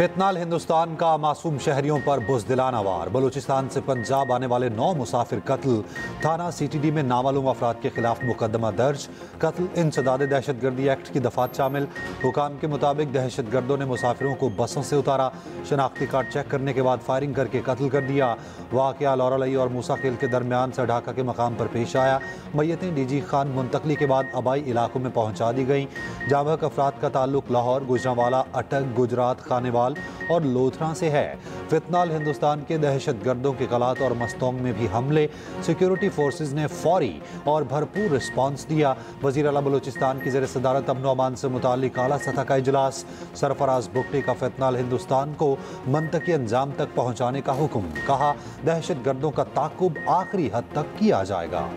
फितनाल हिंदुस्तान का मासूम शहरियों पर बुज़दिलाना वार। बलूचिस्तान से पंजाब आने वाले 9 मुसाफिर कत्ल। थाना सीटीडी में नामालूम अफराद के खिलाफ मुकदमा दर्ज। कत्ल इंसदाद दहशतगर्दी एक्ट की दफात शामिल। हुकाम के मुताबिक दहशतगर्दों ने मुसाफिरों को बसों से उतारा, शनाख्ती कार्ड चेक करने के बाद फायरिंग करके कत्ल कर दिया। वाक़या लौरालई और मूसा खेल के दरमियान सढ़ाका के मकाम पर पेश आया। मैयतें डीजी खान मुंतकली के बाद आबाई इलाकों में पहुँचा दी गईं। जाबहक अफराद का ताल्लुक लाहौर, गुजरांवाला, अटक, गुजरात, खानेवाल और लोथरा से है। फितनाल हिंदुस्तान के दहशतगर्दों के गलात और मस्तोंग में भी हमले। सिक्योरिटी फोर्सेज ने फौरी और भरपूर रिस्पांस दिया। वजीर आला बलूचिस्तान की ज़ेर सदारत अमन व अमान से मुताल्लिक आला सतह का इजलास। सरफराज भुट्टो का फितनाल हिंदुस्तान को मंतकी अंजाम तक पहुँचाने का हुक्म। कहा, दहशतगर्दों का ताकुब आखिरी हद तक किया जाएगा।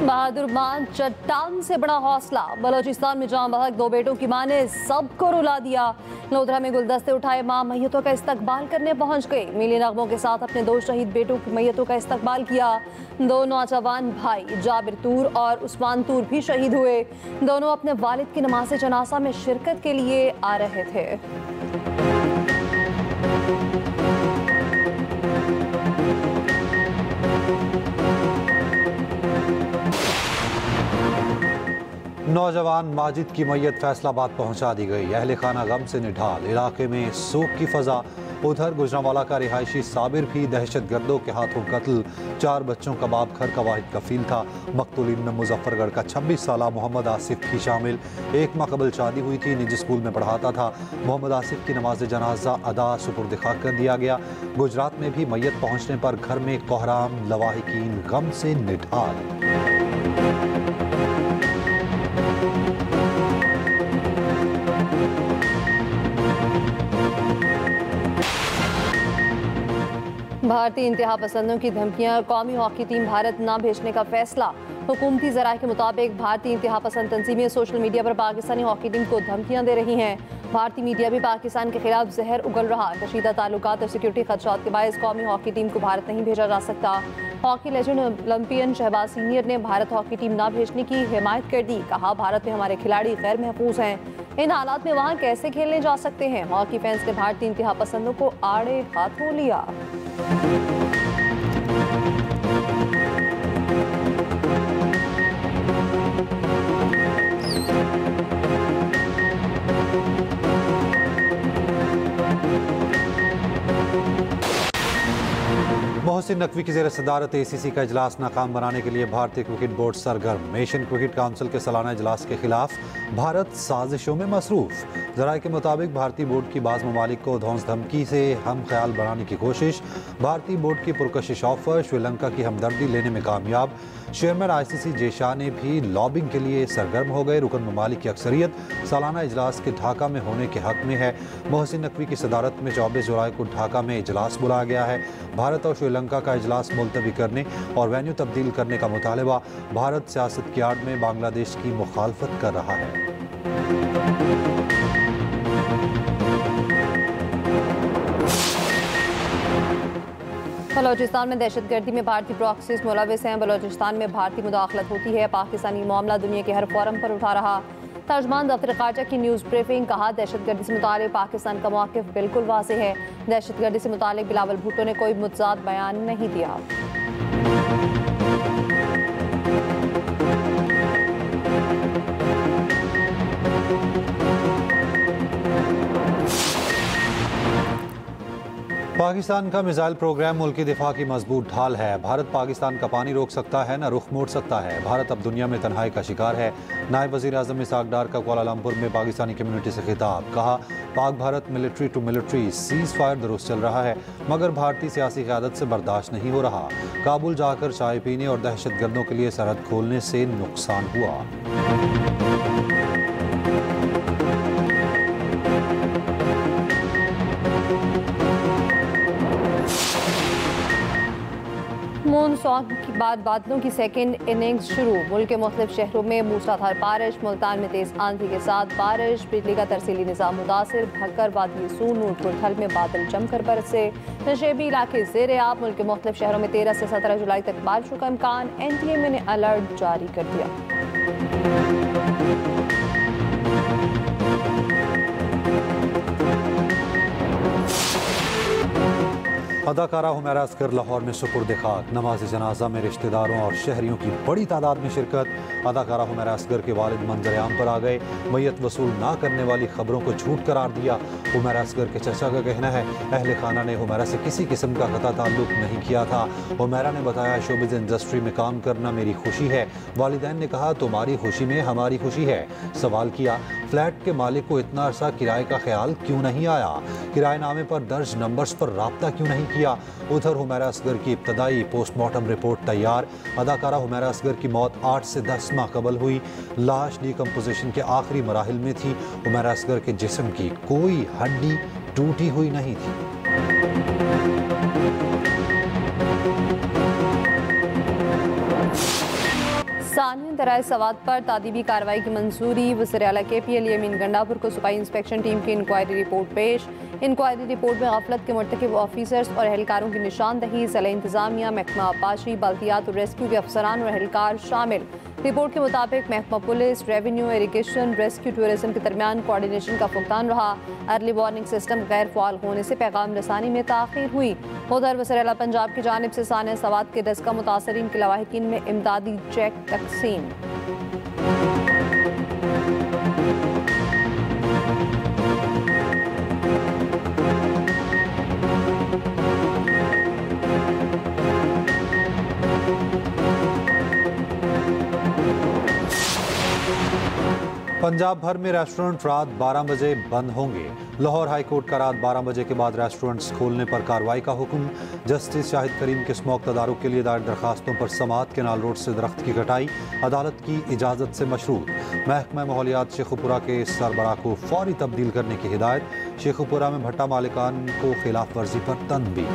बहादुर मां चट्टान से बड़ा हौसला। बलूचिस्तान में जाम बहक 2 बेटों की मां ने सबको रुला दिया। लोधरा में गुलदस्ते उठाए मां मैयतों का इस्तकबाल करने पहुंच गई। मिली नगमों के साथ अपने 2 शहीद बेटों की मैयतों का इस्तकबाल किया। 2 नौजवान भाई जाबिर तूर और उस्मान तूर भी शहीद हुए। दोनों अपने वालिद की नमाज जनाजा में शिरकत के लिए आ रहे थे। नौजवान माजिद की मैयत फैसलाबाद पहुंचा दी गई। अहले खाना गम से निढाल। इलाके में सोग की फजा। उधर गुजरांवाला का रिहायशी साबिर भी दहशतगर्दों के हाथों कत्ल। 4 बच्चों का बाप घर का वाहिद कफील था। मकतूलीन में मुजफ्फरगढ़ का 26 साला मोहम्मद आसिफ भी शामिल। 1 माह कबल शादी हुई थी, निजी स्कूल में पढ़ाता था। मोहम्मद आसिफ की नमाज जनाजा अदा सुपुर्द खाक कर दिया गया। गुजरात में भी मैयत पहुंचने पर घर में कोहराम। लवाहिकीन गम से निढाल। भारतीय इंतहा पसंदों की धमकियां। कौमी हॉकी टीम भारत न भेजने का फैसला। हुकूमती ज़राए के मुताबिक भारतीय इंतहा पसंद तंजीमें सोशल मीडिया पर पाकिस्तानी हॉकी टीम को धमकियां दे रही हैं। भारतीय मीडिया भी पाकिस्तान के खिलाफ जहर उगल रहा। कशीदा ताल्लुकात और सिक्योरिटी खदशात के बायस कौमी हॉकी टीम को भारत नहीं भेजा जा सकता। Hockey legend olympian Shahbaz senior ने भारत हॉकी टीम न भेजने की हिमायत कर दी। कहा, भारत में हमारे खिलाड़ी गैर महफूज हैं। इन हालात में वहाँ कैसे खेलने जा सकते हैं। हॉकी फैंस ने भारतीय इंतहा पसंदों को आड़े हाथों लिया। मोहसिन नकवी की ज़ेर सदारत ACC का इजलास नाकाम बनाने के लिए भारतीय क्रिकेट बोर्ड सरगर्म। एशियन क्रिकेट काउंसिल के सालाना इजलास के खिलाफ भारत साजिशों में मसरूफ। ज़राए के मुताबिक भारतीय बोर्ड की बाज़ ममालिक को धौंस धमकी से हम ख्याल बनाने की कोशिश। भारतीय बोर्ड की पुरकशिश ऑफर। श्रीलंका की हमदर्दी लेने में कामयाब। चेयरमैन ICC जे शाह ने भी लॉबिंग के लिए सरगर्म हो गए। रुकन ममालिक की अक्सरियत सालाना इजलास के ढाका में होने के हक में है। मोहसिन नकवी की सदारत में 24 जुलाई को ढाका में इजलास बुलाया गया है। भारत और श्रीलंका का इजलास मुलतवी करने और वेन्यू तब्दील करने का मुतालबा। भारत सियासत की आड़ में बांग्लादेश की मुखालफत कर रहा है। बलूचिस्तान में दहशतगर्दी में भारतीय प्रॉक्सीज मुलविस हैं। बलूचिस्तान में भारतीय मुदाखलत होती है। पाकिस्तानी मामला दुनिया के हर फोरम पर उठा रहा। तर्जमान दफ्तर खारजा की न्यूज़ ब्रीफिंग। कहा, दहशतगर्दी से मुतालिक पाकिस्तान का मौक़िफ़ बिल्कुल वाज़ेह है। दहशतगर्दी से मुतालिक बिलावल भुट्टो ने कोई मुतज़ाद बयान नहीं दिया। पाकिस्तान का मिसाइल प्रोग्राम मुल्की दिफा की मजबूत ढाल है। भारत पाकिस्तान का पानी रोक सकता है, न रुख मोड़ सकता है। भारत अब दुनिया में तन्हाई का शिकार है। नायब वज़ीर आज़म इसहाक डार का कुआलालंपुर में पाकिस्तानी कम्युनिटी से खिताब। कहा, Pak Bharat military to military ceasefire दुरुस्त चल रहा है, मगर भारतीय सियासी क़यादत से बर्दाश्त नहीं हो रहा। काबुल जाकर चाय पीने और दहशतगर्दों के लिए सरहद खोलने से नुकसान हुआ। मॉनसून के बाद बादलों की सेकेंड इनिंग्स शुरू। मुल्क के मुख्तलिफ शहरों में मूसलाधार बारिश। मुल्तान में तेज आंधी के साथ बारिश। बिजली का तरसीली निज़ाम मुतासिर। भक्कर, वादी सून, नूरपुर थल में बादल जमकर बरसे। नशेबी इलाके ज़ेर आब। मुल्क के मुख्तलिफ शहरों में 13 से 17 जुलाई तक बारिशों का इम्कान। NTA ने अलर्ट जारी कर दिया। अदाकारा हुमैरा असगर लाहौर में सुपुर्द खाक। नमाज जनाजा में रिश्तेदारों और शहरियों की बड़ी तादाद में शिरकत। अदाकारा हुमैरा असगर के वालिद मंजर-ए-आम पर आ गए। मैयत वसूल ना करने वाली खबरों को झूठ करार दिया। हुमैरा असगर के चचा का कहना है अहले खाना ने हुमैरा से किसी किस्म का कता ताल्लुक नहीं किया था। हुमैरा ने बताया शोबिज इंडस्ट्री में काम करना मेरी खुशी है। वालिदैन ने कहा तुम्हारी खुशी में हमारी खुशी है। सवाल किया फ्लैट के मालिक को इतना अरसा किराए का ख्याल क्यों नहीं आया, किराएनामे पर दर्ज नंबर्स पर राब्ता क्यों नहीं किया। उधर हुमैरा असगर की इब्तदाई पोस्टमार्टम रिपोर्ट तैयार। अदाकारा हुमैरा असगर की मौत 8 से 10 माह कबल हुई। लाश डिकम्पोजिशन के आखिरी मराहिल में थी। हुमैरा असगर के जिस्म की कोई हड्डी टूटी हुई नहीं थी। सानिया दराए सवात पर तादीबी कार्रवाई की मंजूरी। वज़ीर-ए-आला KP अली अमीन गंडापुर को सूबाई इंस्पेक्शन टीम की इंक्वायरी रिपोर्ट पेश। इंक्वायरी रिपोर्ट में गफलत के मुर्तकिब ऑफिसर्स और एहलकारों की निशानदही। ज़िला इंतजामिया, महकमा आबाशी, बल्दियात और रेस्क्यू के अफसरान और एहलकार शामिल। रिपोर्ट के मुताबिक महकमा police, revenue, irrigation, rescue, tourism के दरमियान कोऑर्डिनेशन का फुकदान रहा। अर्ली वार्निंग सिस्टम गैर फ़ाल होने से पैगाम रसानी में ताख़ीर हुई। उधर वज़ीर-ए-आला पंजाब की जानिब से सानिया सवात के दस्तगा मुतासरीन के लवाहिकीन में इमदादी चेक तकसीम। पंजाब भर में रेस्टोरेंट रात 12 बजे बंद होंगे। लाहौर हाई कोर्ट का रात 12 बजे के बाद रेस्टोरेंट्स खोलने पर कार्रवाई का हुक्म। जस्टिस शाहिद करीम के स्मोक तदारुक के लिए दायर दरखास्तों पर समात केनाल रोड से दरख्त की कटाई अदालत की इजाज़त से मशरूत। महकमा माहौलियात शेखुपुरा के सरबराह को फौरी तब्दील करने की हिदायत। शेखुपुरा में भट्टा मालिकान को खिलाफ वर्जी पर तनबीह।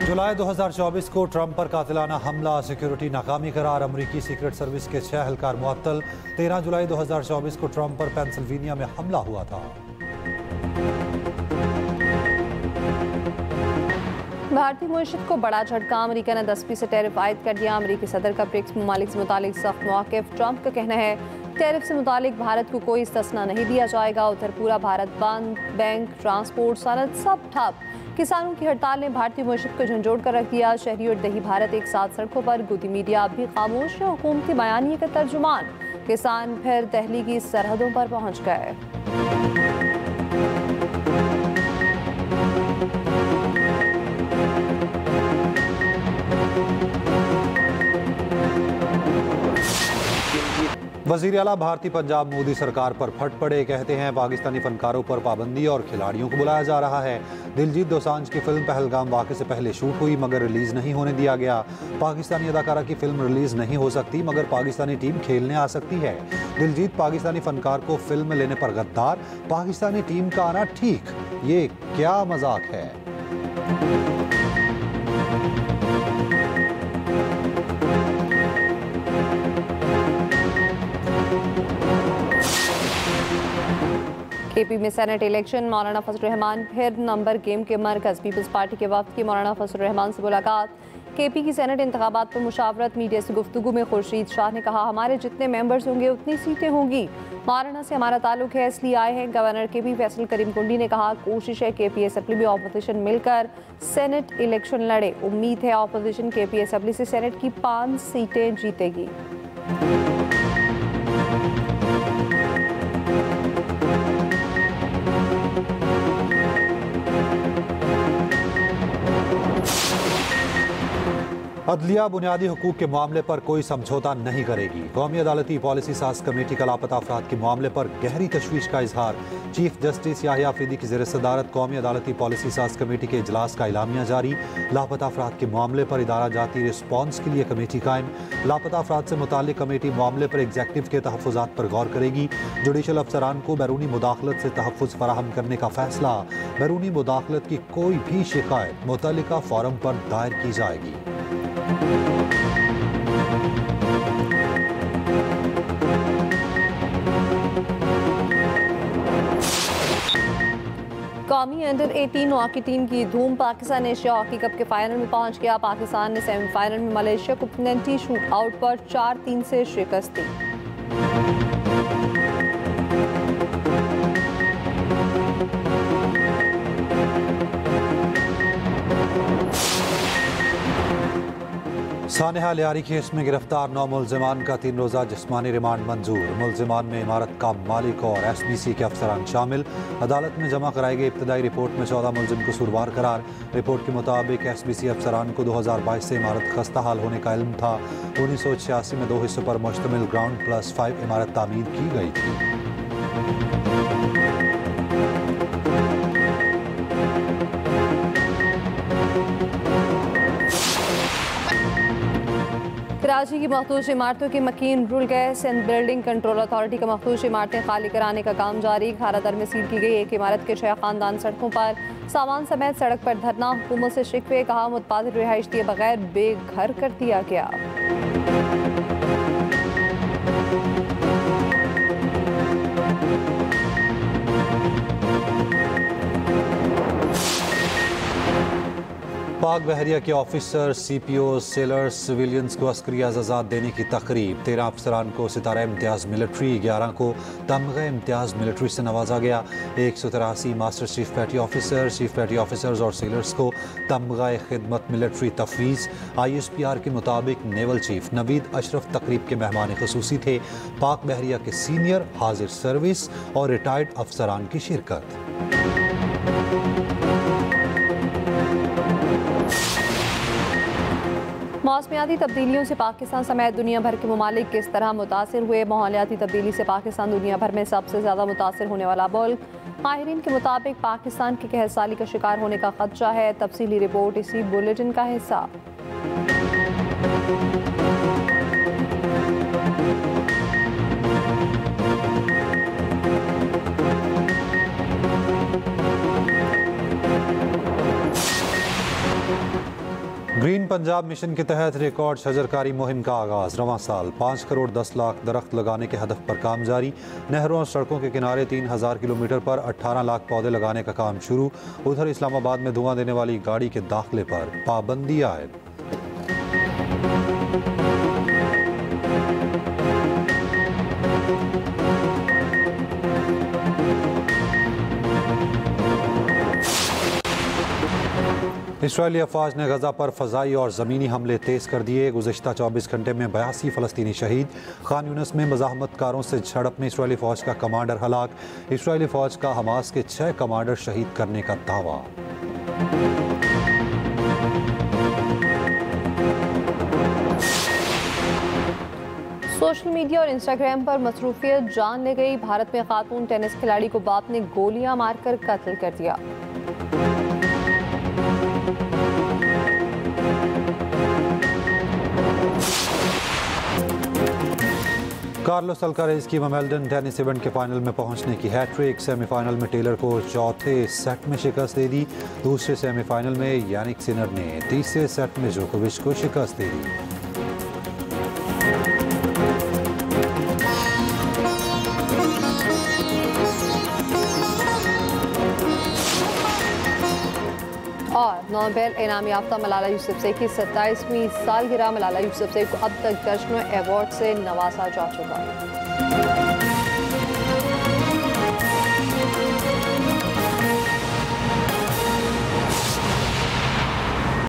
जुलाई 2024 को ट्रंप पर कातिलाना हमला सिक्योरिटी नाकामी करार। अमरीकी सीक्रेट सर्विस के 6 एहलकार मुअत्तल। 13 जुलाई 2024 को ट्रंप पर पेंसिल्वेनिया में हमला हुआ था। भारतीय मईशत को बड़ा झटका। अमरीका ने 10% टैरिफ आयद कर दिया। अमरीकी सदर का ब्रिक्स ममालिक से मुतालिक सख्त मौक़िफ़। ट्रंप का कहना है टैरिफ से मुतालिक भारत को कोई इस्तिस्ना नहीं दिया जाएगा। उधर पूरा भारत बंद। बैंक, ट्रांसपोर्ट, सनत सब ठप। किसानों की हड़ताल ने भारतीय मईशत को झंझोड़ कर रख दिया। शहरी और दही भारत एक साथ सड़कों पर। गोदी मीडिया अब भी खामोश है। हुकूमती बयानिए का तर्जुमान। किसान फिर दहली की सरहदों पर पहुंच गए। वज़ीर आला भारतीय पंजाब मोदी सरकार पर फट पड़े। कहते हैं पाकिस्तानी फनकारों पर पाबंदी और खिलाड़ियों को बुलाया जा रहा है। दिलजीत दोसांझ की फिल्म पहलगाम वाक़े से पहले शूट हुई मगर रिलीज़ नहीं होने दिया गया। पाकिस्तानी अदाकारा की फिल्म रिलीज़ नहीं हो सकती मगर पाकिस्तानी टीम खेलने आ सकती है। दिलजीत पाकिस्तानी फनकार को फिल्म लेने पर गद्दार। पाकिस्तानी टीम का आना ठीक, ये क्या मजाक है। KP में सेनेट इलेक्शन। मौलाना फजल रहमान फिर नंबर गेम के मरकज़। पीपल्स पार्टी के वफ्द की मौलाना फजल रहमान से मुलाकात। KP की सेनेट इंतखाबात पर मुशावरत। मीडिया से गुफ्तगू में खुर्शीद शाह ने कहा हमारे जितने मेंबर्स होंगे उतनी सीटें होंगी। मौलाना से हमारा ताल्लुक है इसलिए आए हैं। गवर्नर KP फैसल करीम कुंडी ने कहा कोशिश है KP असेंबली में ऑपोजिशन मिलकर सेनेट इलेक्शन लड़े। उम्मीद है ऑपोजिशन KP असेंबली से सेनेट की 5 सीटें जीतेगी। अदलिया बुनियादी हुकूक के मामले पर कोई समझौता नहीं करेगी। कौमी अदालती पॉलिसी साज कमेटी का लापता अफराद के मामले पर गहरी तशवीश का इजहार। चीफ जस्टिस याहिया अफरीदी की ज़ेर सदारत कौमी अदालती पॉलिसी साज कमेटी के इजलास का इलामिया जारी। लापता अफराद के मामले पर इदारा जाती रिस्पॉन्स के लिए कमेटी कायम। लापता अफराद से मुताल्लिक कमेटी मामले पर एग्जेक्टिव के तहफ़्फ़ुज़ात पर गौर करेगी। जुडिशल अफसरान को बैरूनी मुदाखलत से तहफ़्फ़ुज़ फराहम करने का फैसला। बैरूनी मुदाखलत की कोई भी शिकायत मुतल्लिका फोरम पर दायर की जाएगी। कौमी अंडर 18 हॉकी टीम की धूम। पाकिस्तान एशिया हॉकी कप के फाइनल में पहुंच गया। पाकिस्तान ने सेमीफाइनल में मलेशिया को पेनल्टी शूट आउट पर 4-3 से शिकस्त दी। सानेहा लियारी केस में गिरफ्तार 9 मुल्जिमान का 3 रोज़ा जिस्मानी रिमांड मंजूर। मुल्जिमान में इमारत का मालिक और SBC के अफसरान शामिल। अदालत में जमा कराई गई इब्तदाई रिपोर्ट में 14 मुल्जिम कसूरवार करार। रिपोर्ट के मुताबिक SBC अफसरान को 2022 से इमारत खस्ता हाल होने का इल्म था। 1986 में 2 हिस्सों पर मुश्तमिल ग्राउंड प्लस 5 इमारत तामीर की गई थी। कराची की मखदूश इमारतों की मकीन रुल गैस एंड बिल्डिंग कंट्रोल अथॉरिटी का मखदूश इमारतें खाली कराने का काम जारी। खारादर में सील की गई एक इमारत के 6 खानदान सड़कों पर सामान समेत सड़क पर धरना। हुकूमत से शिकवे। कहा मुतबादिल रिहाइश दिए बगैर बेघर कर दिया गया। पाक बहरिया के ऑफिसर CPO सेलर्स सिविलियंस को अस्करी एजाज़ात देने की तकरीब। 13 अफसरान को सितारा इम्तियाज़ मिलिट्री, 11 को तमग़ा इम्तियाज़ मिलिट्री से नवाजा गया। 183 मास्टर चीफ पैटी ऑफिसर्स और सेलर्स को तमग़ा खिदमत मिलिट्री तफवीज़। ISPR के मुताबिक नेवल चीफ नवीद अशरफ तकरीब के मेहमान ख़ुसूसी थे। पाक बहरिया के सीनियर, हाजिर सर्विस और रिटायर्ड अफसरान की शिरकत। मौसमियाती तब्दीलियों से पाकिस्तान समेत दुनिया भर के ममालिक किस तरह मुतासिर हुए। माहौलियाती तब्दीली से पाकिस्तान दुनिया भर में सबसे ज़्यादा मुतासिर होने वाला मुल्क। माहिरीन के मुताबिक पाकिस्तान की कहरसाली का शिकार होने का खदशा है। तफसीली रिपोर्ट इसी बुलेटिन का हिस्सा। ग्रीन पंजाब मिशन के तहत रिकॉर्ड शजरकारी मुहिम का आगाज। रवां साल 5 करोड़ 10 लाख दरख्त लगाने के हदफ पर काम जारी। नहरों और सड़कों के किनारे 3000 किलोमीटर पर 18 लाख पौधे लगाने का काम शुरू। उधर इस्लामाबाद में धुआं देने वाली गाड़ी के दाखिले पर पाबंदी आयद। इसराइली अफवाज ने गजा पर फ़ज़ाई और ज़मीनी हमले तेज़ कर दिए। गुज़िश्ता 24 घंटे में 82 फ़लस्तीनी शहीद। खान यूनिस में मज़ाहमतकारों से झड़प में इसराइली फ़ौज का कमांडर हलाक। इसराइली फ़ौज का हमास के 6 कमांडर शहीद करने का दावा। सोशल मीडिया और इंस्टाग्राम पर मसरूफियत जान ले गई। भारत में खातून टेनिस खिलाड़ी को बाप ने गोलियां मारकर कत्ल कर दिया। कार्लोस अल्कारेज की विंबलडन टेनिस इवेंट के फाइनल में पहुंचने की हैट्रिक। सेमीफाइनल में टेलर को चौथे सेट में शिकस्त दे दी। दूसरे सेमीफाइनल में यानिक सिनर ने तीसरे सेट में जोकोविच को शिकस्त दे दी। और नोबेल इनाम याफ्ता मलाला यूसुफज़ई की 27वीं सालगिरह। मलाला यूसुफज़ई को अब तक दर्जनों अवार्ड से नवाजा जा चुका है।